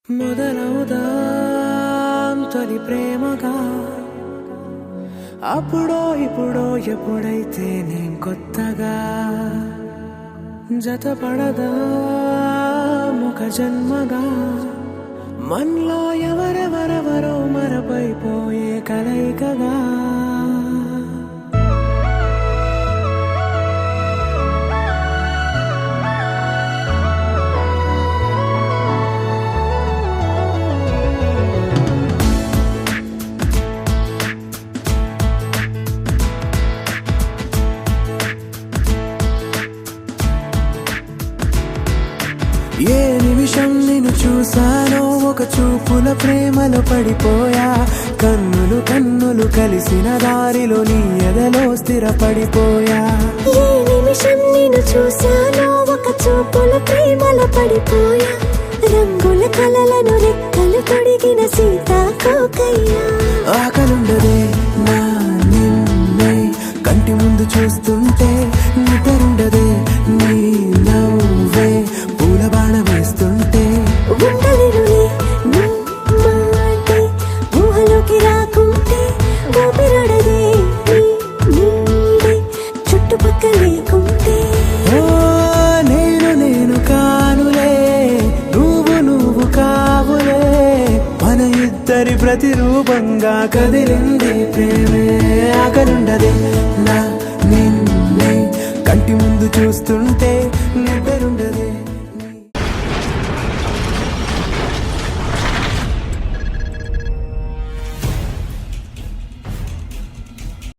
మొదలవుదాం తొలి ప్రేమగా అప్పుడో ఇప్పుడో ఎప్పుడైతే నేను కొత్తగా జతపడదా ముఖ జన్మగా మనలో ఎవరెవరెవరో మరపైపోయే కలయికగా ఏ నిమిషం నిన్ను చూసానో ఒక చూపుల ప్రేమలో పడిపోయా కన్నులు కన్నులు కలిసిన దారిలో నీ ఎదలో స్థిరపడిపోయా ఏ నిమిషం నిన్ను చూసానో ఒక చూపుల ప్రేమలో పడిపోయా రంగుల కలలను రెక్కలు తొడిగిన సీతాకోకయ్యా ఆకలుండదే నా నిన్నే కంటి ముందు చూస్తుంటే నిద్రుండదే నీ నవ్వే పూల బాణ వేస్తుంటే ఉండలేనులే నీ మాటే ఊహలోకి రాకుంటే ఊపిరాడదే నీ నీడే చుట్టుపక్కల లేకుంటే ఓ నేను కానులే నువ్వు కావులే మన ఇద్దరి ప్రతిరూపంగా కదిలింది ప్రేమే ఆకలుండదే